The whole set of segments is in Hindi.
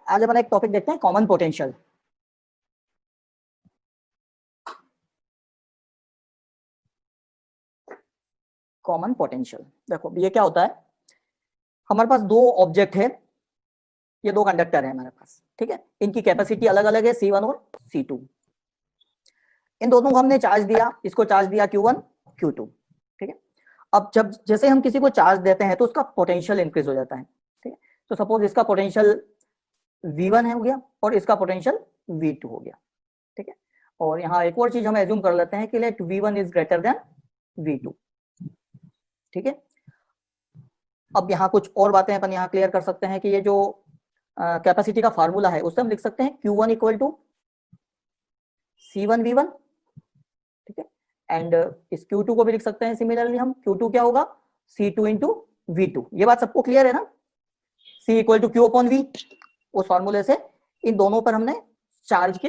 आज अपन एक टॉपिक देखते हैं, कॉमन पोटेंशियल। कॉमन पोटेंशियल देखो ये क्या होता है। हमारे पास दो ऑब्जेक्ट है, ये दो कंडक्टर है हमारे पास, ठीक है। इनकी कैपेसिटी अलग अलग है, C1 और C2। इन दोनों को हमने चार्ज दिया, इसको चार्ज दिया Q1 Q2, ठीक है। अब जब जैसे हम किसी को चार्ज देते हैं तो उसका पोटेंशियल इंक्रीज हो जाता है, ठीक है। तो सपोज इसका पोटेंशियल V1 है हो गया और इसका पोटेंशियल V2 हो गया, ठीक है। और यहाँ एक और चीज हम एज्यूम कर लेते हैं कि late V1 is greater than V2, ठीक है। अब यहाँ कुछ और बातें अपन यहाँ क्लियर कर सकते हैं कि ये जो कैपेसिटी का फार्मूला है उससे हम लिख सकते हैं Q1 equal to C1 V1, ठीक है। एंड इस Q2 को भी लिख सकते हैं सिमिलरली हम, Q2 क्या होगा C2 इंटू V2। ये बात सबको क्लियर है ना। C equal to Q upon V, उस फॉर्मूले से इन दोनों पर हमने चार्ज के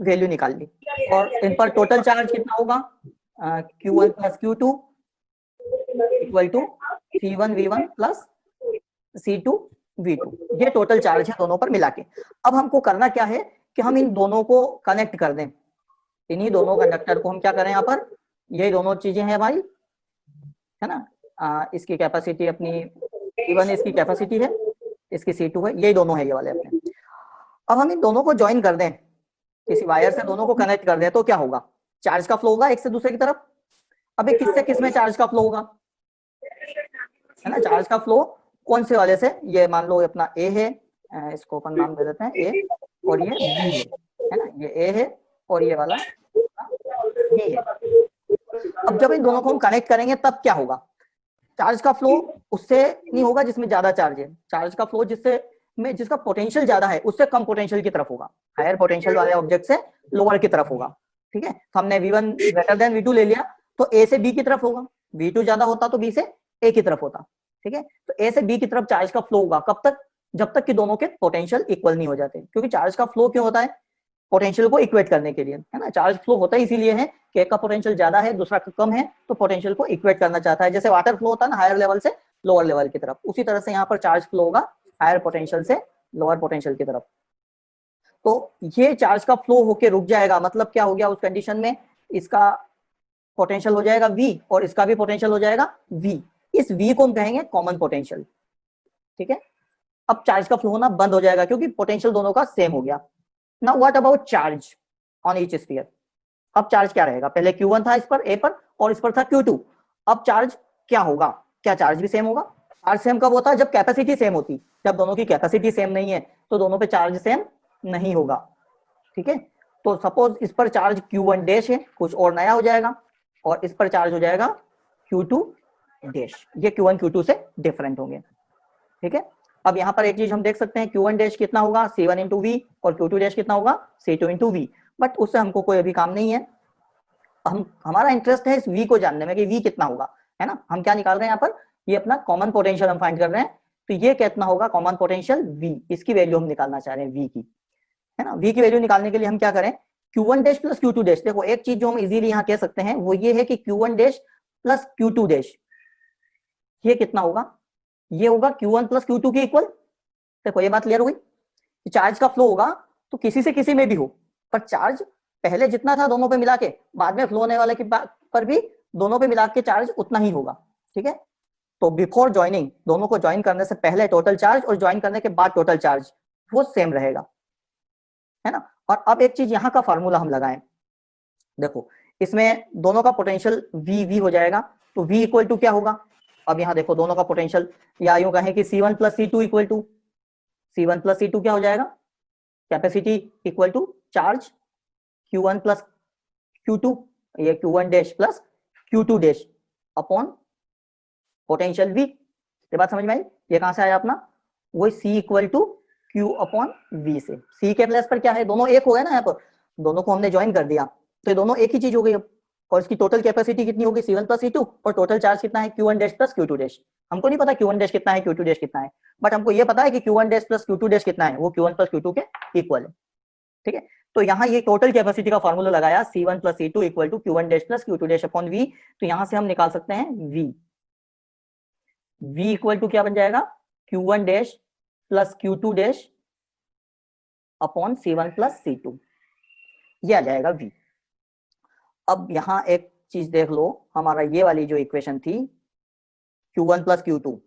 वैल्यू निकाल ली और इन पर टोटल चार्ज कितना होगा Q1 plus Q2 equal to C1 V1 plus C2 V2। ये टोटल चार्ज है दोनों पर मिला के। अब हमको करना क्या है कि हम इन दोनों को कनेक्ट कर दें, इन्हीं दोनों कंडक्टर को हम क्या करें, यहाँ पर ये दोनों चीजें हैं हमारी, है ना। इसकी कैपेसिटी अपनी C1 इसकी कैपेसिटी है, इसकी C2 है, ये दोनों है ये वाले अपने। अब हम इन दोनों को ज्वाइन कर दें, किसी वायर से दोनों को कनेक्ट कर दें, तो क्या होगा, चार्ज का फ्लो होगा एक से दूसरे की तरफ। अब ये किससे किस में चार्ज का फ्लो होगा, है ना। चार्ज का फ्लो कौन से वाले से, ये मान लो अपना A है, इसको अपन नाम दे देते हैं A, और ये B है ना, ये A है और ये वाला B है। अब जब इन दोनों को हम कनेक्ट करेंगे तब क्या होगा, चार्ज का फ्लो उससे नहीं होगा जिसमें ज्यादा चार्ज है, चार्ज का फ्लो जिसका पोटेंशियल ज्यादा है उससे कम पोटेंशियल की तरफ होगा, हायर पोटेंशियल वाले ऑब्जेक्ट से लोअर की तरफ होगा, ठीक है। तो हमने V1 ग्रेटर देन V2 ले लिया, तो A से B की तरफ होगा, V2 ज्यादा होता तो B से A की तरफ होता, ठीक है। तो A से B की तरफ चार्ज का फ्लो होगा कब तक, जब तक कि दोनों के पोटेंशियल इक्वल नहीं हो जाते। क्योंकि चार्ज का फ्लो क्यों होता है, पोटेंशियल को इक्वेट करने के लिए, है ना। चार्ज फ्लो होता ही इसीलिए है कि एक का पोटेंशियल ज्यादा है दूसरा कम है, तो पोटेंशियल को इक्वेट करना चाहता है। जैसे वाटर फ्लो होता है ना हायर लेवल से लोअर लेवल की तरफ, उसी तरह से यहाँ पर चार्ज फ्लो होगा हायर पोटेंशियल से लोअर पोटेंशियल की तरफ। तो ये चार्ज का फ्लो होके रुक जाएगा, मतलब क्या हो गया उस कंडीशन में, इसका पोटेंशियल हो जाएगा V और इसका भी पोटेंशियल हो जाएगा V। इस V को हम कहेंगे कॉमन पोटेंशियल, ठीक है। अब चार्ज का फ्लो होना बंद हो जाएगा क्योंकि पोटेंशियल दोनों का सेम हो गया। Now what about charge on each sphere. अब चार्ज क्या रहेगा, पहले Q1 था इस पर A पर और इस पर था Q2। अब चार्ज क्या होगा, क्या चार्ज भी सेम होगा। चार्ज सेम कब होता है, जब कैपेसिटी सेम होती। जब दोनों की कैपेसिटी सेम नहीं है तो दोनों पे चार्ज सेम नहीं होगा, ठीक है। तो सपोज इस पर चार्ज Q1 डैश है, कुछ और नया हो जाएगा, और इस पर चार्ज हो जाएगा Q2 डैश, ये Q1 Q2 से डिफरेंट होंगे, ठीक है। अब यहाँ पर एक चीज हम देख सकते हैं, Q1 डैश कितना होगा C1 इंटू V और Q2 डैश कितना होगा C2 इंटू V, बट उससे हमको कोई अभी काम नहीं है। हमारा इंटरेस्ट है इस V को जानने में कि V कितना होगा, है ना। हम क्या निकाल रहे हैं यहाँ पर, ये अपना कॉमन पोटेंशियल हम फाइंड कर रहे हैं। तो ये कितना होगा कॉमन पोटेंशियल V, इसकी वैल्यू हम निकालना चाह रहे हैं V की, है ना। V की वैल्यू निकालने के लिए हम क्या करें, Q1 dash plus Q2 dash. देखो एक चीज जो हम इजीली यहाँ कह सकते हैं वो ये है कि Q1 dash plus Q2 dash ये कितना होगा, ये होगा Q1 प्लस Q2 के इक्वल। देखो ये बात क्लियर हो गई। चार्ज का फ्लो होगा तो किसी से किसी में भी हो, पर चार्ज पहले जितना था दोनों पे मिला के, बाद में फ्लो होने वाले के पर भी दोनों पे मिला के चार्ज उतना ही होगा, ठीक है। तो बिफोर ज्वाइनिंग, दोनों को ज्वाइन करने से पहले टोटल चार्ज और ज्वाइन करने के बाद टोटल चार्ज वो सेम रहेगा, है ना। और अब एक चीज यहाँ का फॉर्मूला हम लगाएं, देखो इसमें दोनों का पोटेंशियल V हो जाएगा, तो V इक्वल टू क्या होगा। अब यहाँ देखो दोनों का पोटेंशियल, या यूं कहें कि C1 plus C2 equal to C1 plus C2 क्या हो जाएगा, capacity equal to charge Q1 plus Q2, ये Q1 dash plus Q2 dash upon potential V। ये बात समझ में आई, ये कहां से आया अपना, वही C equal to Q upon V से। C के प्लेस पर क्या है, दोनों एक हो गए ना, यहाँ पर दोनों को हमने ज्वाइन कर दिया तो ये दोनों एक ही चीज हो गई अब। और इसकी टोटल कैपेसिटी कितनी होगी C1 प्लस C2, और टोटल चार्ज कितना है Q1 dash plus Q2 dash. हमको नहीं पता Q1 डैश कितना है Q2 डैश कितना है, बट हमको ये पता है कि Q1 dash plus Q2 dash कितना है, वो Q1 प्लस Q2 के इक्वल है, ठीक है। तो यहाँ ये टोटल कैपेसिटी का फॉर्मूला लगाया C1 plus C2 equal to Q1 dash plus Q2 dash upon V। तो यहाँ से हम निकाल सकते हैं V इक्वल टू क्या बन जाएगा, Q1 dash plus Q2 dash upon C1 plus C2, ये आ जाएगा V। अब यहाँ एक चीज देख लो, हमारा ये वाली जो इक्वेशन थी Q1 प्लस Q2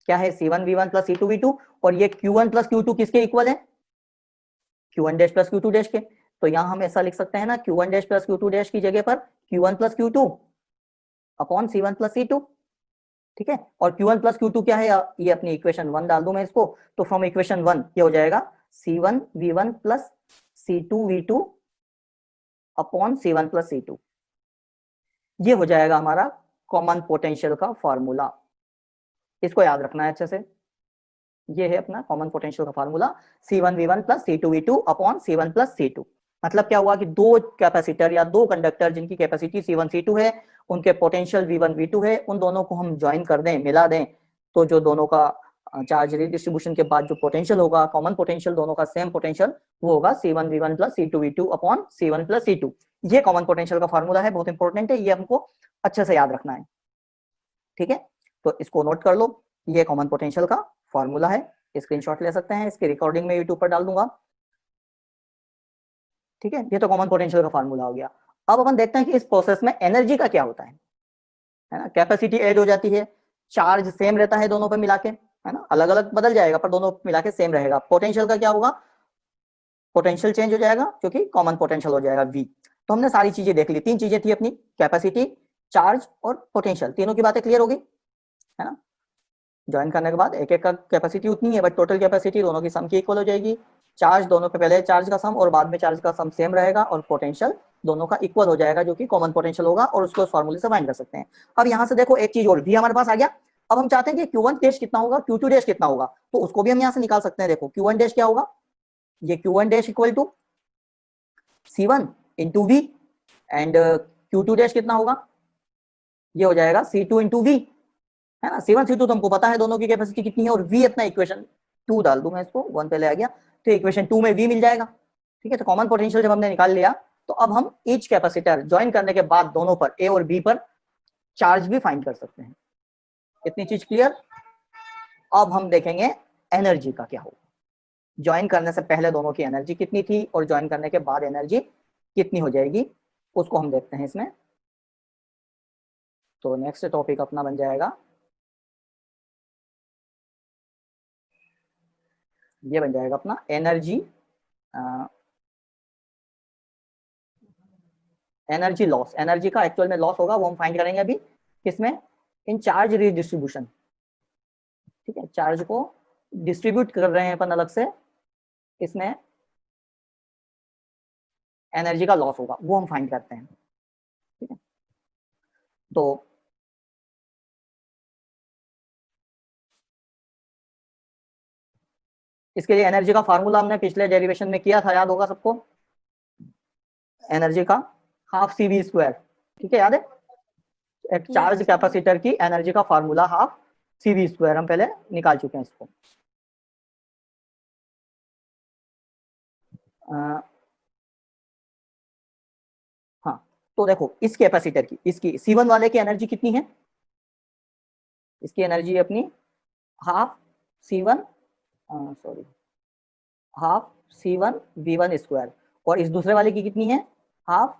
क्या है, C1V1 प्लस C2V2, और ये Q1 प्लस Q2 किसके इक्वल है, Q1 dash plus Q2 dash के। तो यहाँ हम ऐसा लिख सकते हैं ना, Q1 dash plus Q2 dash की जगह पर Q1 plus Q2 upon C1 plus C2, ठीक है। और Q1 प्लस Q2 क्या है, ये अपनी इक्वेशन 1 डाल दूं मैं इसको, तो फ्रॉम इक्वेशन 1 ये हो जाएगा C1V1 plus C2V2 upon C1 plus C2, ये हो जाएगा हमारा कॉमन पोटेंशियल का फॉर्मूला। इसको याद रखना है अच्छे से, ये है अपना कॉमन पोटेंशियल का formula, C1V1 plus C2V2 upon C1 plus C2। मतलब क्या हुआ कि दो कैपेसिटर या दो कंडक्टर जिनकी कैपेसिटी C1 C2 है, उनके पोटेंशियल V1 V2 है, उन दोनों को हम ज्वाइन कर दें, मिला दें, तो जो दोनों का चार्ज रिडिस्ट्रीब्यूशन के बाद जो पोटेंशियल होगा, कॉमन पोटेंशियल दोनों का सेम पोटेंशियल, वो होगा C1V1 plus C2V2 upon C1 plus C2। ये कॉमन पोटेंशियल का फार्मूला है, बहुत इंपॉर्टेंट है, ये हमको अच्छे से याद रखना है, ठीक है। तो इसको नोट कर लो, ये कॉमन पोटेंशियल का फॉर्मूला है, स्क्रीनशॉट ले सकते हैं, इसकी रिकॉर्डिंग में यूट्यूब पर डाल दूंगा, ठीक है। ये तो कॉमन पोटेंशियल का फॉर्मूला हो गया। अब अपन देखते हैं कि इस प्रोसेस में एनर्जी का क्या होता है ना। कैपेसिटी ऐड हो जाती है, चार्ज सेम रहता है दोनों पे मिला के, है ना, अलग अलग बदल जाएगा पर दोनों मिला के सेम रहेगा। पोटेंशियल का क्या होगा, पोटेंशियल चेंज हो जाएगा क्योंकि कॉमन पोटेंशियल हो जाएगा V। तो हमने सारी चीजें देख ली, तीन चीजें थी अपनी, कैपेसिटी, चार्ज और पोटेंशियल, तीनों की बातें क्लियर होगी, है ना। ज्वाइन करने के बाद एक एक का कैपेसिटी उतनी है, बट टोटल कैपेसिटी दोनों की सम की इक्वल हो जाएगी। चार्ज दोनों पे पहले चार्ज का सम और बाद में चार्ज का सम सेम रहेगा, और पोटेंशियल दोनों का इक्वल हो जाएगा जो कि कॉमन पोटेंशियल होगा, और उसको फॉर्मूले से फाइंड कर सकते हैं। अब यहाँ से देखो एक चीज और भी हमारे पास आ गया। अब हम चाहते हैं कि Q1 डैश कितना होगा, Q2 डैश कितना होगा, तो उसको भी हम यहाँ से निकाल सकते हैं। देखो Q1 डैश क्या होगा, ये Q1 dash equal to C1 into V, and Q2 dash कितना होगा, ये हो जाएगा C2 इंटू V, है ना। C1 C2 तो हमको पता है दोनों की कैपेसिटी कितनी है, और V अपना इक्वेशन 2 डाल दूं मैं, इसको 1 पहले आ गया, तो इक्वेशन 2 में V मिल जाएगा, ठीक है। तो कॉमन पोटेंशियल जब हमने निकाल लिया, तो अब हम ईच कैपेसिटर ज्वाइन करने के बाद दोनों पर A और B पर चार्ज भी फाइंड कर सकते हैं। इतनी चीज क्लियर। अब हम देखेंगे एनर्जी का क्या होगा, ज्वाइन करने से पहले दोनों की एनर्जी कितनी थी और ज्वाइन करने के बाद एनर्जी कितनी हो जाएगी, उसको हम देखते हैं इसमें। तो नेक्स्ट टॉपिक अपना बन जाएगा, ये बन जाएगा अपना एनर्जी, एनर्जी लॉस। एनर्जी का एक्चुअल में लॉस होगा वो हम फाइंड करेंगे अभी, किसमें, इन चार्ज रीडिस्ट्रीब्यूशन, ठीक है। चार्ज को डिस्ट्रीब्यूट कर रहे हैं अपन अलग से, इसमें एनर्जी का लॉस होगा, वो हम फाइंड करते हैं, ठीक है। तो इसके लिए एनर्जी का फार्मूला हमने पिछले डेरिवेशन में किया था, याद होगा सबको, एनर्जी का हाफ CV², ठीक है, याद है। एक चार्ज कैपेसिटर की एनर्जी का फार्मूला हाफ CV², हम पहले निकाल चुके हैं इसको। हाँ, तो देखो इस कैपेसिटर की, इसकी C1 वाले की एनर्जी कितनी है, इसकी एनर्जी अपनी half C1, sorry, half C1V1², और इस दूसरे वाले की कितनी है, हाफ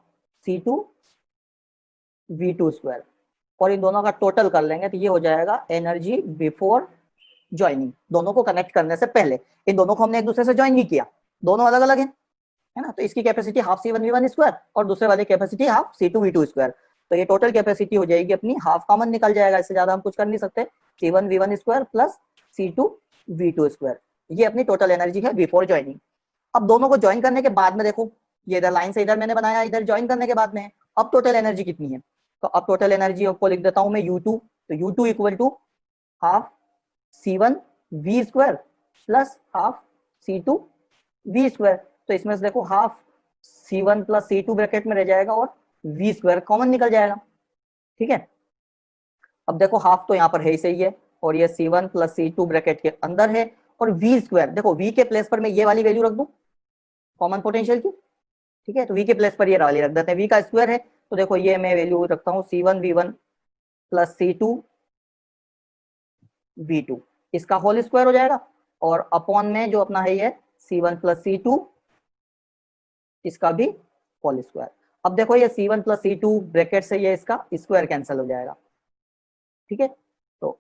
C2V2², और इन दोनों का टोटल कर लेंगे तो ये हो जाएगा एनर्जी बिफोर ज्वाइनिंग। दोनों को कनेक्ट करने से पहले इन दोनों को हमने एक दूसरे से ज्वाइन नहीं किया, दोनों अलग अलग है ना। तो इसकी कैपेसिटी हाफ C1V1² और दूसरे वाले कैपेसिटी हाफ C2V2², तो ये टोटल कैपेसिटी हो जाएगी अपनी, हाफ कॉमन निकल जाएगा, इससे ज्यादा हम कुछ कर नहीं सकते, C1V1² प्लस C2V2², ये अपनी टोटल एनर्जी है बिफोर ज्वाइनिंग। अब दोनों को ज्वाइन करने के बाद में देखो, ये इधर लाइन से इधर मैंने बनाया, इधर ज्वाइन करने के बाद में अब टोटल एनर्जी कितनी है, तो अब टोटल एनर्जी आपको लिख देता हूं मैं U2, तो U2 equal to half C1V² plus half C2V², तो इसमें से देखो half C1 plus C2 bracket में रह जाएगा और V² कॉमन निकल जाएगा, ठीक है। अब देखो हाफ तो यहाँ पर है ही सही है, और ये C1 प्लस C2 ब्रैकेट के अंदर है, और V², देखो V के प्लेस पर मैं ये वाली वैल्यू रख दूं कॉमन पोटेंशियल की, ठीक है। तो V के प्लेस पर ये वाली रख देते हैं, V का स्क्वायर है, तो देखो ये मैं वैल्यू रखता हूँ C1V1 प्लस C2V2, इसका होल स्क्वायर हो जाएगा, और अपॉन में जो अपना है ये C1 प्लस C2, इसका भी होल स्क्वायर। अब देखो ये C1 प्लस C2 ब्रैकेट से ये इसका स्क्वायर कैंसिल हो जाएगा, ठीक है। तो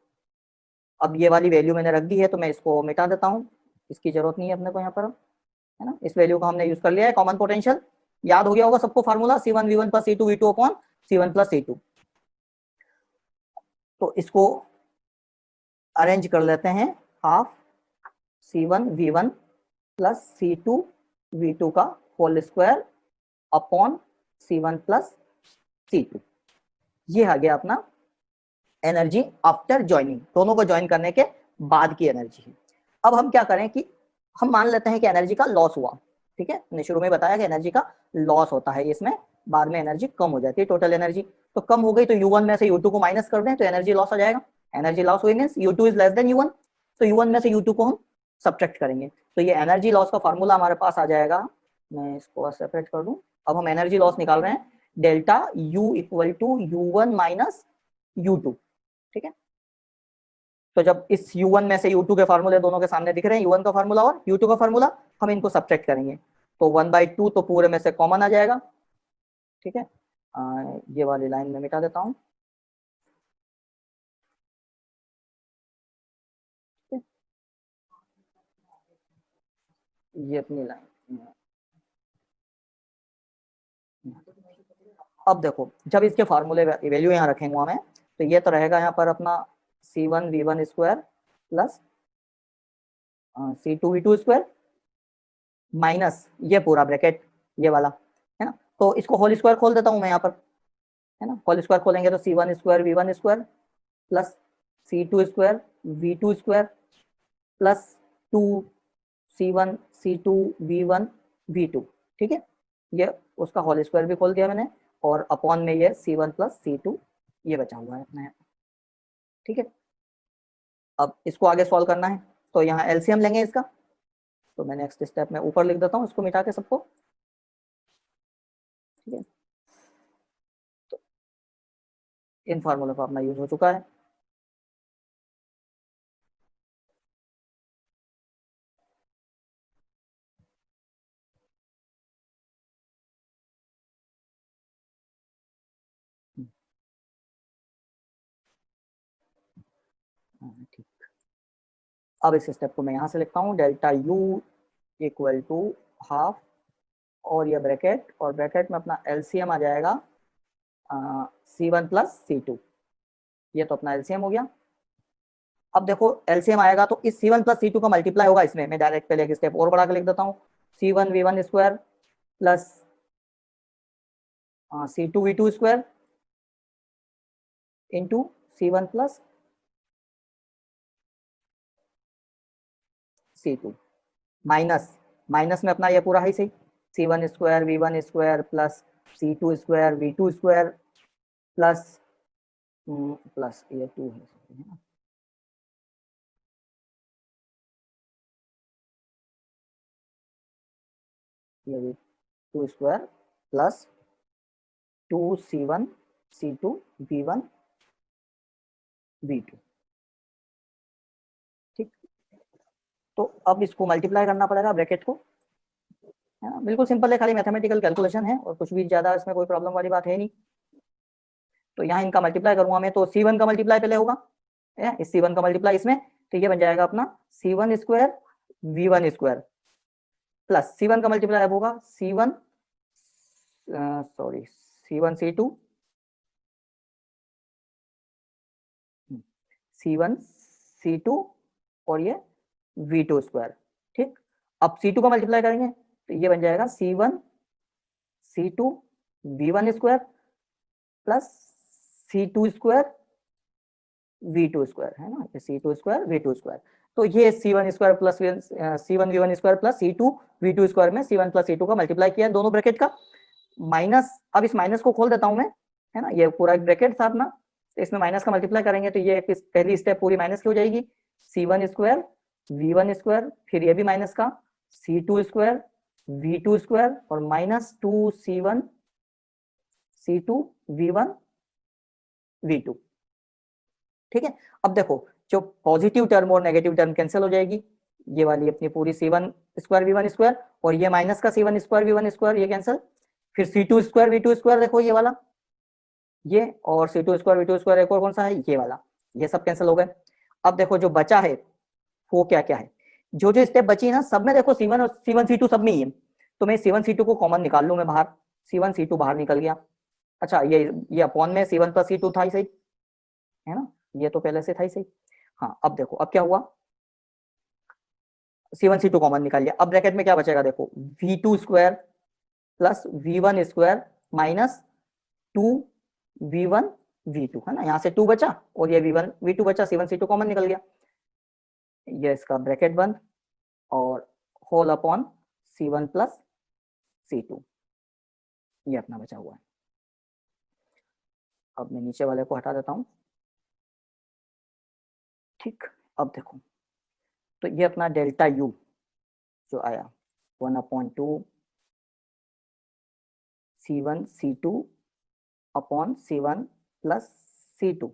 अब ये वाली वैल्यू मैंने रख दी है, तो मैं इसको मिटा देता हूँ, इसकी जरूरत नहीं है अपने को यहाँ पर, है ना। इस वैल्यू को हमने यूज कर लिया है। कॉमन पोटेंशियल याद हो गया होगा सबको, formula C1V1 plus C2V2 upon C1 plus C2। तो इसको अरेंज कर लेते हैं, हाफ C1V1 प्लस C2V2 का whole square upon C1 plus C2। ये आ गया अपना एनर्जी आफ्टर ज्वाइनिंग, दोनों को ज्वाइन करने के बाद की एनर्जी है। अब हम क्या करें कि हम मान लेते हैं कि एनर्जी का लॉस हुआ, ठीक है। मैंने शुरू में बताया कि एनर्जी का लॉस होता है, इसमें बाद में एनर्जी कम हो जाती है, टोटल एनर्जी तो कम हो गई, तो U1 में से U2 को माइनस कर दें तो एनर्जी लॉस आ जाएगा। एनर्जी लॉस हुई means U2 is less than U1, तो U1 में से U2 को हम सब्ट्रैक्ट करेंगे, तो ये एनर्जी लॉस का फार्मूला हमारे पास आ जाएगा। मैं इसको सेपरेट कर दूं। अब हम एनर्जी लॉस निकाल रहे हैं, delta U equal to U1 minus U2, ठीक है। तो जब इस U1 में से U2 के फार्मूले दोनों के सामने दिख रहे हैं, U1 का फार्मूला और U2 का फार्मूला, हम इनको सब्ट्रैक्ट करेंगे तो 1/2 तो पूरे में से कॉमन आ जाएगा, ठीक है। ये वाली लाइन में मिटा देता हूं, ये अपनी लाइन। अब देखो जब इसके फार्मूले वैल्यू यहाँ रखेंगे हमें, तो ये तो रहेगा यहाँ पर अपना C1V1 square plus C2V2 square minus ये पूरा ब्रैकेट ये वाला, है ना। तो इसको होल स्क्वायर खोल देता हूँ मैं यहाँ पर, है ना। होल स्क्वायर खोलेंगे तो C1 square V1 square plus C2 square V2 square plus 2C1 C2 V1 V2, ठीक है। ये उसका होल स्क्वायर भी खोल दिया मैंने, और अपॉन में ये C1 प्लस C2 ये बचा हुआ है अपना, ठीक है। अब इसको आगे सॉल्व करना है, तो यहाँ एलसीएम लेंगे इसका, तो मैं नेक्स्ट स्टेप में ऊपर लिख देता हूँ इसको मिटा के सबको, ठीक है। तो इन फार्मूले का अपना यूज हो चुका है। ठीक, अब इस स्टेप को मैं यहाँ से लिखता हूँ, delta U equal to half, और ये ब्रैकेट, और ब्रैकेट में अपना एलसीएम आ जाएगा C1 प्लस C2, ये तो अपना एलसीएम हो गया। अब देखो एलसीएम आएगा तो इस C1 प्लस C2 का मल्टीप्लाई होगा इसमें, मैं डायरेक्ट पहले एक स्टेप और बढ़ा के लिख देता हूँ, C1V1 square plus C2V2 square into C1 plus C2 minus, minus में अपना ये पूरा है सही, C1 square V1 square plus C2 square V2 square plus plus ये 2 है ना, ये V2 square plus 2C1 C2 V1 V2, ठीक। तो अब इसको मल्टीप्लाई करना पड़ेगा ब्रैकेट को, है ना। बिल्कुल सिंपल है, खाली मैथमेटिकल कैलकुलेशन है, और कुछ भी ज्यादा इसमें कोई प्रॉब्लम वाली बात है नहीं। तो यहाँ इनका मल्टीप्लाई करूंगा मैं, तो C1 का मल्टीप्लाई पहले होगा, है इस C1 का मल्टीप्लाई इसमें, तो ये बन जाएगा अपना C1 square V1 square plus C1 का मल्टीप्लाई अब होगा C1 sorry C1 C2 C1 C2 और ये V2 स्क्वायर, ठीक। अब C2 का मल्टीप्लाई करेंगे तो ये बन जाएगा C1 C2 V1 square plus C2 square V2 square, है ना, ये C2 स्क्वायर V2 स्क्वायर। तो ये C1 square plus C1 V1 square plus C2 V2 square में C1 प्लस C2 का मल्टीप्लाई किया दोनों ब्रैकेट का, माइनस, अब इस माइनस को खोल देता हूं मैं, है ना, ये पूरा एक ब्रैकेट था अपना, इसमें माइनस का मल्टीप्लाई करेंगे तो ये पहली स्टेप पूरी माइनस की हो जाएगी, C1 स्क्वायर V1 स्क्वायर, फिर ये भी माइनस का C2 स्क्वायर V2 स्क्वायर और minus 2C1 C2 V1 V2, ठीक है। अब देखो जो पॉजिटिव टर्म और नेगेटिव टर्म कैंसिल हो जाएगी, ये वाली अपनी पूरी C1 स्क्वायर V1 स्क्वायर, और ये माइनस का C1 स्क्वायर V1 स्क्वायर, ये कैंसिल। फिर C2 स्क्वायर V2 स्क्वायर, देखो ये वाला, ये, और C2 स्क्वायर V2 स्क्वायर एक और कौन सा है, ये वाला, ये सब कैंसिल हो गए। अब देखो जो बचा है वो क्या क्या है, जो जो स्टेप बची है ना सब में देखो C1 और C1 C2 सब में ही है, तो मैं C1 C2 को कॉमन निकाल लूं मैं बाहर, C1 C2 बाहर निकल गया। अच्छा ये अपॉन में C1 प्लस C2 था ही सही, है ना, ये तो पहले से था ही सही। हाँ अब देखो अब क्या हुआ, C1 C2 कॉमन निकाल लिया, अब ब्रैकेट में क्या बचेगा देखो, V2 square plus V1 square minus 2V1 V2, है ना, यहाँ से 2 बचा और ये V1 V2 बचा, C1 C2 कॉमन निकल गया, ये इसका ब्रैकेट बंद और whole upon C1 plus C2, ये अपना बचा हुआ है। अब मैं नीचे वाले को हटा देता हूं, ठीक। अब देखो तो ये अपना डेल्टा U जो आया 1/2 C1 C2 upon C1 plus C2,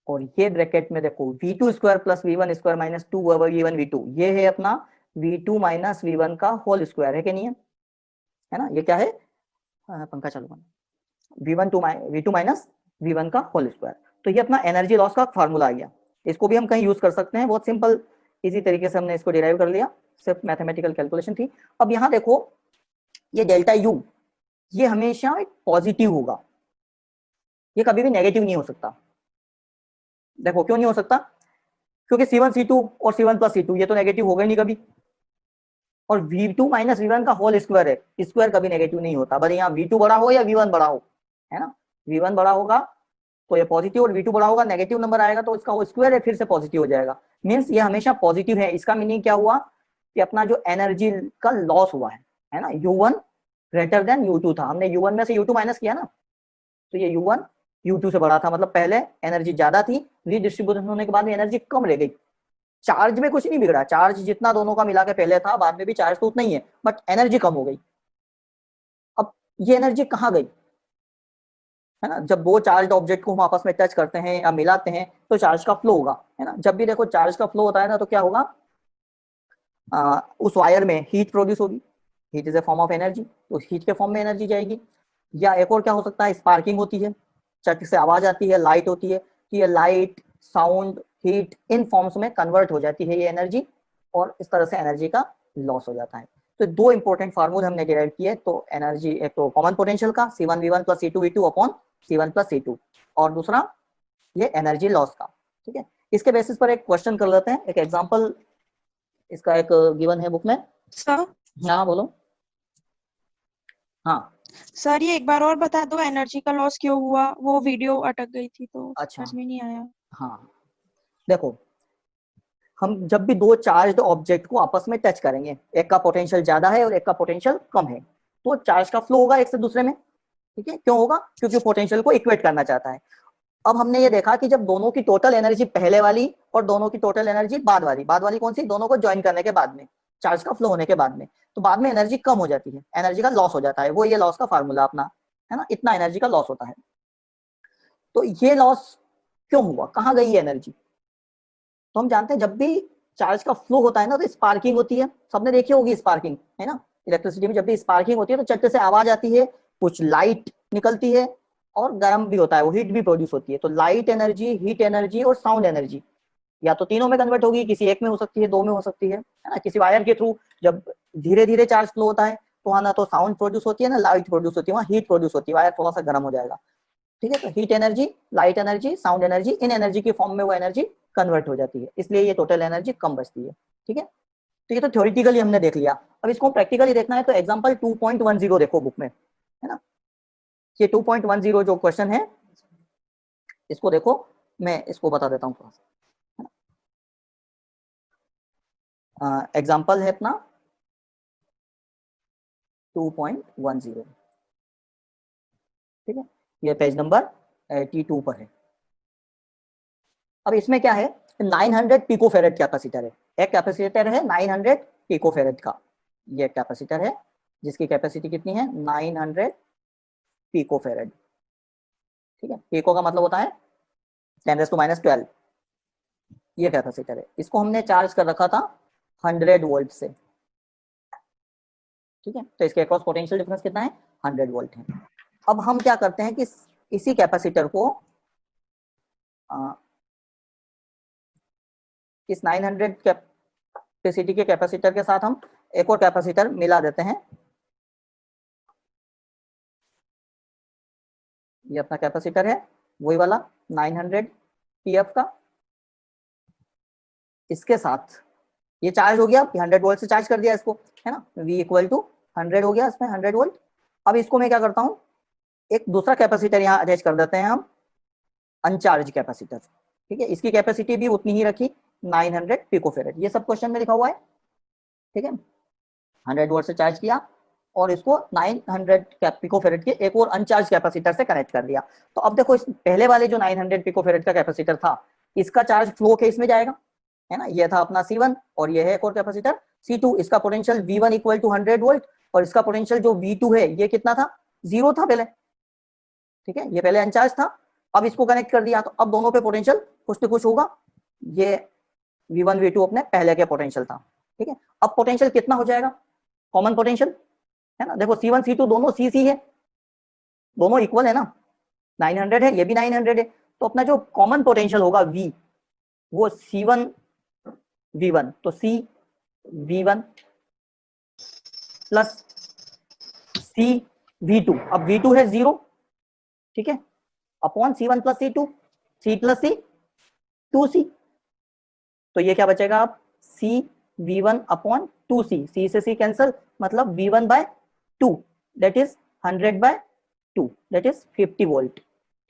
और ये ब्रैकेट में देखो V2 square plus V1 square minus 2 V1 V2, ये है अपना V2 माइनस V1 का होल स्क्वायर, है कि नहीं है ना, ये क्या है, पंखा चालू करना, V2 माइनस V1 का होल स्क्वायर। तो ये अपना एनर्जी लॉस का फार्मूला आ गया, इसको भी हम कहीं यूज कर सकते हैं, बहुत सिंपल इजी तरीके से हमने इसको डिराइव कर लिया, सिर्फ मैथमेटिकल कैलकुलेशन थी। अब यहाँ देखो ये डेल्टा U ये हमेशा एक पॉजिटिव होगा, ये कभी भी नेगेटिव नहीं हो सकता। देखो क्यों नहीं हो सकता, क्योंकि C1 C2 और C1 प्लस C2 ये तो नेगेटिव होगा ही नहीं कभी, और V2 माइनस V1 का होल स्क्वायर है, स्क्वायर कभी नेगेटिव नहीं होता, भले यहाँ V2 बड़ा हो या V1 बड़ा हो, है ना, V1 बड़ा होगा तो ये पॉजिटिव और V2 बड़ा होगा नेगेटिव नंबर आएगा तो इसका स्क्वायर है फिर से पॉजिटिव हो जाएगा, मीन्स ये हमेशा पॉजिटिव है। इसका मीनिंग क्या हुआ कि अपना जो एनर्जी का लॉस हुआ है ना, U1 ग्रेटर देन U2 था, हमने U1 में से U2 माइनस किया ना, तो ये U1 U2 से बड़ा था, मतलब पहले एनर्जी ज्यादा थी, रीडिस्ट्रीब्यूशन होने के बाद में एनर्जी कम रह गई। चार्ज में कुछ नहीं बिगड़ा, चार्ज जितना दोनों का मिला के पहले था बाद में भी चार्ज तो उतना ही है, बट एनर्जी कम हो गई। अब ये एनर्जी कहाँ गई, है ना, जब दो चार्ज ऑब्जेक्ट को हम आपस में टच करते हैं या मिलाते हैं तो चार्ज का फ्लो होगा, है ना, जब भी देखो चार्ज का फ्लो होता है ना तो क्या होगा, उस वायर में हीट प्रोड्यूस होगी, heat is a form of energy, तो हीट के फॉर्म में एनर्जी जाएगी। या एक और क्या हो सकता है, स्पार्किंग होती है, चट से आवाज आती है, लाइट होती है, तो ये light sound heat in forms में कन्वर्ट हो जाती है ये एनर्जी, और इस तरह से एनर्जी का लॉस हो जाता है। तो दो इंपॉर्टेंट फार्मूले हमने डिराइव किए, तो एनर्जी एक तो कॉमन पोटेंशियल का C1V1 plus C2V2 upon C1 plus C2, और दूसरा ये एनर्जी लॉस का, ठीक है। इसके बेसिस पर एक क्वेश्चन कर लेते हैं, एक एग्जांपल इसका एक गिवन है बुक में। सर हाँ बोलो। हाँ सर ये एक बार और बता दो, एनर्जी का लॉस क्यों हुआ, वो वीडियो अटक गई थी तो अच्छा, समझ में नहीं आया। हाँ देखो हम जब भी दो चार्ज ऑब्जेक्ट को आपस में टच करेंगे, एक का पोटेंशियल ज्यादा है और एक का पोटेंशियल कम है, तो चार्ज का फ्लो होगा एक से दूसरे में, ठीक है, क्यों होगा, क्योंकि पोटेंशियल को इक्वेट करना चाहता है। अब हमने ये देखा कि जब दोनों की टोटल एनर्जी पहले वाली और दोनों की टोटल एनर्जी बाद वाली कौन सी, दोनों को ज्वाइन करने के बाद में, चार्ज का फ्लो होने के बाद में, तो बाद में एनर्जी कम हो जाती है, एनर्जी का लॉस हो जाता है, वो ये लॉस का फार्मूला अपना, है ना, इतना एनर्जी का लॉस होता है। तो ये लॉस क्यों हुआ, कहाँ गई ये एनर्जी, तो हम जानते हैं जब भी चार्ज का फ्लो होता है ना तो स्पार्किंग होती है, सबने देखी होगी स्पार्किंग, है ना, इलेक्ट्रिसिटी में जब भी स्पार्किंग होती है तो चट्टे से आवाज आती है, कुछ लाइट निकलती है, और गर्म भी होता है, वो हीट भी प्रोड्यूस होती है। तो लाइट एनर्जी, हीट एनर्जी और साउंड एनर्जी या तो तीनों में कन्वर्ट होगी, किसी एक में हो सकती है, दो में हो सकती है ना, किसी वायर के थ्रू जब धीरे धीरे चार्ज फ्लो होता है तो वहां ना तो साउंड प्रोड्यूस होती है ना लाइट प्रोड्यूस होती है, वहां हीट प्रोड्यूस होती है, वायर थोड़ा सा गर्म हो जाएगा, ठीक है। तो heat energy, light energy, sound energy, इन एनर्जी की फॉर्म में वो एनर्जी कन्वर्ट हो जाती है, इसलिए ये टोटल एनर्जी कम बचती है, ठीक है। तो ये तो थ्योरेटिकली हमने देख लिया, अब इसको प्रैक्टिकली देखना है तो एग्जांपल 2.10 देखो बुक में, है ना, ये 2.10 जो क्वेश्चन है इसको देखो, मैं इसको बता देता हूँ थोड़ा सा, एग्जांपल है अपना 2.10, ठीक है, ये पेज नंबर 82 पर है। अब इसमें क्या है, 900 पिकोफेरेड कैपेसिटर है, एक कैपेसिटर है 900 पिकोफेरेड का, ये कैपेसिटर है जिसकी कैपेसिटी कितनी है 900 पिकोफेरेड, ठीक है, पिको का मतलब होता है 10⁻12, ये कैपेसिटर है, इसको हमने चार्ज कर रखा था 100 वोल्ट से। ठीक है, तो इसके अक्रॉस पोटेंशियल डिफरेंस कितना है, 100 वोल्ट है। अब हम क्या करते हैं कि इसी कैपेसिटर को इस 900 कैपेसिटी के कैपेसिटर के साथ हम एक और कैपेसिटर मिला देते हैं। ये अपना कैपेसिटर है, वही वाला 900 पीएफ का। इसके साथ ये चार्ज हो गया, 100 वोल्ट से चार्ज कर दिया इसको, है ना, V इक्वल टू 100 हो गया इसमें 100 वोल्ट। अब इसको मैं क्या करता हूँ, एक दूसरा कैपेसिटर यहाँ अटैच कर देते हैं हम, अनचार्ज कैपेसिटर। ठीक है, इसकी कैपेसिटी भी उतनी ही रखी 900 पिकोफेरेड। ये सब क्वेश्चन में लिखा हुआ है। ठीक है, 100 वोल्ट से चार्ज किया और इसको 900 पिकोफेरेड के एक और अनचार्ज कैपेसिटर से कनेक्ट कर दिया। तो अब देखो, इस पहले वाले जो 900 पिकोफेरेड का कैपेसिटर था, इसका चार्ज फ्लो केस में जाएगा, है ना, ये था अपना C1 और ये है एक और कैपेसिटर C2। इसका potential V1 equal to 100 volt और इसका पोटेंशियल जो V2 है ये कितना था, 0 था पहले। ठीक है, ये पहले अनचार्ज था, अब इसको कनेक्ट कर दिया, तो अब दोनों पे पोटेंशियल कुछ न कुछ होगा। ये V1 V2 अपने पहले के पोटेंशियल था। ठीक है, अब पोटेंशियल कितना हो जाएगा, कॉमन पोटेंशियल, है ना, देखो C1 C2 दोनों C है, दोनों इक्वल है ना, 900 है, ये भी 900 है, तो अपना जो कॉमन पोटेंशियल होगा V, वो C1 V1, तो C V1 plus C V2, अब V2 है 0, ठीक है, upon C1 plus C2, C plus C 2C, तो ये क्या बचेगा आप, C V1 अपॉन 2C, C से C कैंसल, मतलब V1 by 2 that is 100 by 2 that is 50 volt.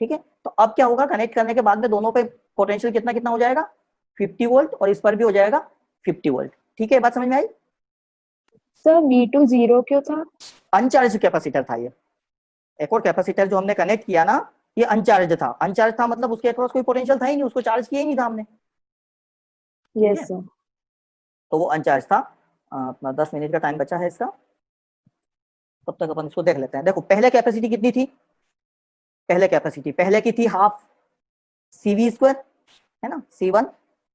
ठीक है, तो अब क्या होगा, कनेक्ट करने के बाद में दोनों पे पोटेंशियल कितना कितना हो जाएगा, 50 वोल्ट, और इस पर भी हो जाएगा 50 वोल्ट। ठीक है, बात समझ में आई। सर V2 0 क्यों था? अनचार्ज कैपेसिटर था ये, एक और कैपेसिटर जो हमने कनेक्ट किया ना, ये अनचार्ज था। अनचार्ज था मतलब उसके अक्रॉस कोई पोटेंशियल था ही नहीं, उसको चार्ज किया ही नहीं था हमने। Yes sir. तो वो अनचार्ज था। अपना 10 मिनट का टाइम बचा है इसका, तब तक अपन इसको देख लेते हैं। देखो, पहले कैपेसिटी कितनी थी, पहले कैपेसिटी पहले की थी हाफ CV स्क्वायर, है ना, C1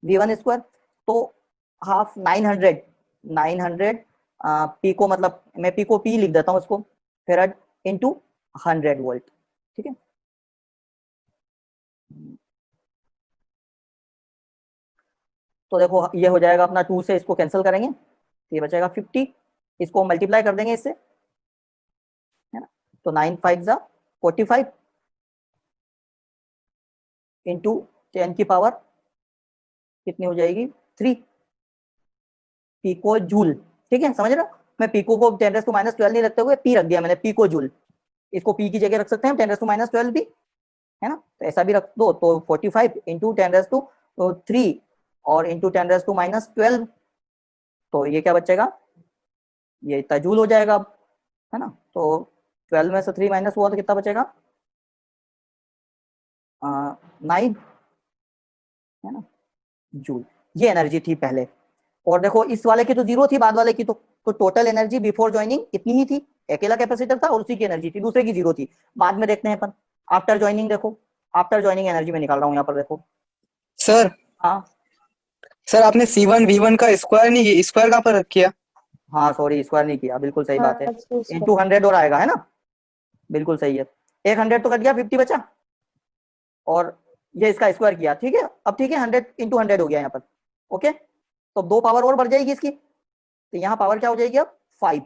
V1 स्क्वायर, तो हाफ 900 पी को, मतलब मैं पी को पी लिख देता हूँ इसको, फेराड इनटू 100 वोल्ट। ठीक है, तो देखो ये हो जाएगा अपना 2 से इसको कैंसिल करेंगे, ये बचेगा 50, इसको मल्टीप्लाई कर देंगे इससे, है ना, तो 9 5 जा 45 इंटू 10 की पावर कितनी हो जाएगी 3 पिको जूल। ठीक है, समझ रहे हो, मैं पिको को 10⁻12 नहीं रखते हुए पी रख दिया मैंने, पिको जूल, इसको पी की जगह रख सकते हैं 10⁻12 भी, है ना, तो ऐसा भी रख दो, तो 45 इंटू 10⁻3 और इंटू 10⁻12, तो ये क्या बचेगा, ये इतना जूल हो जाएगा अब, है ना, तो 12 में से 3 माइनस हुआ तो कितना बचेगा 9, है ना, जूल। ये एनर्जी थी पहले। और देखो इस वाले की तो 0 थी, बाद वाले की तो टोटल एनर्जी बिफोर ज्वाइनिंग इतनी ही थी, अकेला कैपेसिटर था और उसी की एनर्जी थी, दूसरे की 0 थी। बाद में देखते हैं अपन आफ्टर ज्वाइनिंग, देखो आफ्टर ज्वाइनिंग एनर्जी में निकाल रहा हूँ यहाँ पर, देखो। सर हाँ सर आपने C1 V1 का स्क्वायर नहीं, स्क्वायर कहाँ पर किया? हाँ, सॉरी, स्क्वायर नहीं किया, बिल्कुल सही बात है, हाँ, इंटू 100 और आएगा, है ना, बिल्कुल सही है। एक 100 तो कट गया, 50 बचा, और ये इसका स्क्वायर किया। ठीक है, अब ठीक है, 100 इंटू 100 हो गया यहाँ पर। ओके, तो 2 पावर और बढ़ जाएगी इसकी, तो यहाँ पावर क्या हो जाएगी अब 5।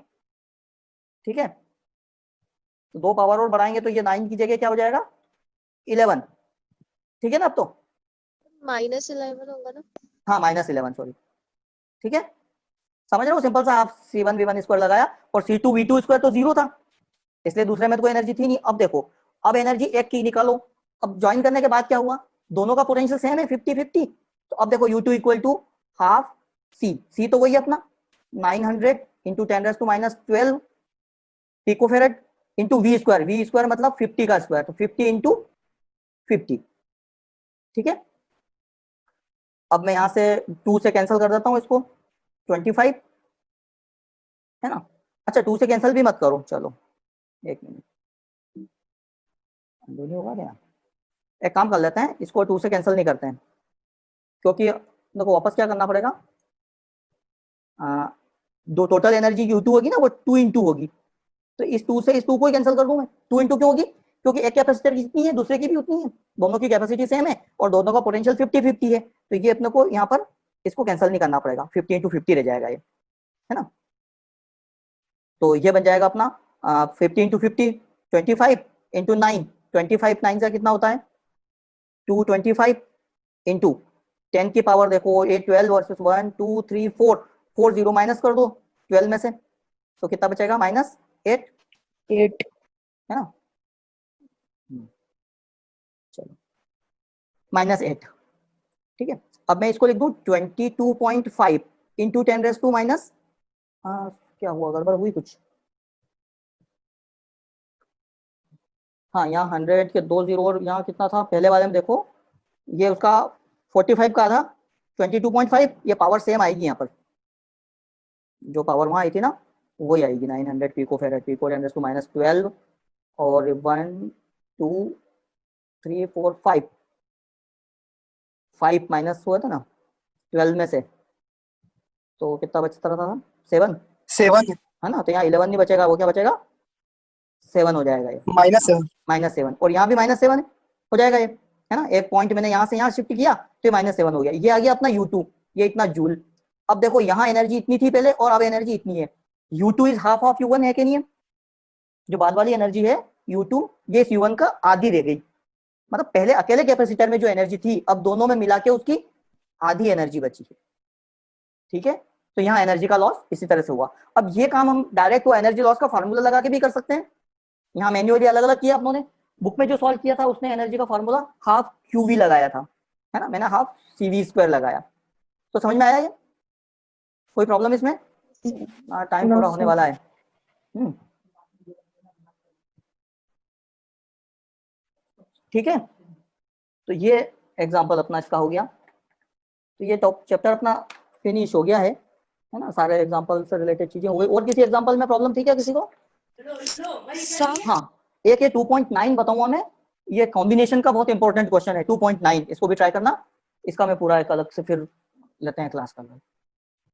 ठीक है, तो 2 पावर और बढ़ाएंगे तो ये 9 की जगह क्या हो जाएगा 11। ठीक है ना, अब तो -11 होगा ना। हाँ, -11, सॉरी। ठीक है, समझ रहे हो, सिंपल सा, आप C1 V1 स्क्वायर लगाया और C2 V2 स्क्वायर तो 0 था, इसलिए दूसरे में तो कोई एनर्जी थी नहीं। अब देखो, अब एनर्जी एक की निकालो, अब ज्वाइन करने के बाद क्या हुआ, दोनों का पोटेंशियल सेम है 50-50, तो अब देखो U2 equal to half C तो वही अपना 900 into 10⁻12 picofarad into V square मतलब 50 का स्क्वायर, तो 50 इंटू 50। ठीक है, अब मैं यहां से 2 से कैंसिल कर देता हूं इसको, 25, है ना। अच्छा, 2 से कैंसिल भी मत करो, चलो एक मिनट, नहीं होगा क्या, एक काम कर लेते हैं, इसको 2 से कैंसिल नहीं करते हैं, क्योंकि देखो वापस क्या करना पड़ेगा, दो टोटल एनर्जी U2 होगी ना, वो 2 into होगी। तो इस 2 से इस 2 को ही कैंसिल कर दूं मैं। 2 into क्यों होगी? क्योंकि एक कैपेसिटर की जितनी है दूसरे की भी उतनी है, दोनों की कैपेसिटी सेम है और दोनों का पोटेंशियल 50-50 है। तो ये अपने को यहाँ पर इसको कैंसिल नहीं करना पड़ेगा, 50 into 50 रह जाएगा ये, है ना। तो ये बन जाएगा अपना 50 into 50 25 into 9, 25 9 से कितना होता है 225 into 10 की पावर देखो 8 12 वर्सेस 1 2 3 4 4 0 माइनस कर दो 12 में से, तो कितना बचेगा -8 8 है ना। चलो -8, ठीक है। अब मैं इसको लिख दूं 22.5 इंटू 10⁻⁻, क्या हुआ, गड़बड़ हुई कुछ। हाँ यहाँ 100 के 2 0 और यहाँ कितना था पहले वाले में देखो, ये उसका 45 का था 22.5, ये पावर सेम आएगी यहाँ पर, जो पावर वहाँ आई थी ना वही आएगी 900 पिकोफैरेड, पिको 10⁻12 और 1 2 3 4 5 माइनस हुआ था ना 12 में से, तो कितना बचता रहा था 7 7 है ना। तो यहाँ 11 नहीं बचेगा, वो क्या बचेगा 7 हो जाएगा ये, -7 -7। और यहाँ भी -7 हो जाएगा ये, है ना। एक पॉइंट मैंने यहाँ से यहाँ शिफ्ट किया तो ये -7 हो गया। ये आ गया अपना U2, ये इतना जूल। अब देखो यहाँ एनर्जी इतनी थी पहले और अब एनर्जी इतनी है। U2 is half of U1 है कि नहीं है? जो बाद वाली एनर्जी है U2 ये इस U1 का आधी रह गई, मतलब पहले अकेले कैपेसिटर में जो एनर्जी थी अब दोनों में मिला के उसकी आधी एनर्जी बची है, ठीक है। तो यहाँ एनर्जी का लॉस इसी तरह से हुआ। अब ये काम हम डायरेक्ट वो एनर्जी लॉस का फॉर्मूला लगा के भी कर सकते हैं। यहाँ मैन्युअली अलग अलग किया अपनों ने, बुक में जो सॉल्व किया था उसने एनर्जी का फॉर्मूला हाफ QV लगाया था, है ना, मैंने हाफ CV² लगाया। तो समझ में आया ये? कोई प्रॉब्लम इसमें? टाइम No, पूरा होने sir. वाला है। ठीक है, तो ये एग्जांपल अपना इसका हो गया। तो ये टॉप चैप्टर अपना फिनिश हो गया है ना, सारे एग्जांपल से रिलेटेड चीजें हो गई। और किसी एग्जांपल में प्रॉब्लम थी क्या किसी को? हाँ, एक ये 2.9 बताऊंगा मैं, ये कॉम्बिनेशन का बहुत इंपॉर्टेंट क्वेश्चन है 2.9, इसको भी ट्राई करना। इसका मैं पूरा एक अलग से फिर लेते हैं क्लास करना।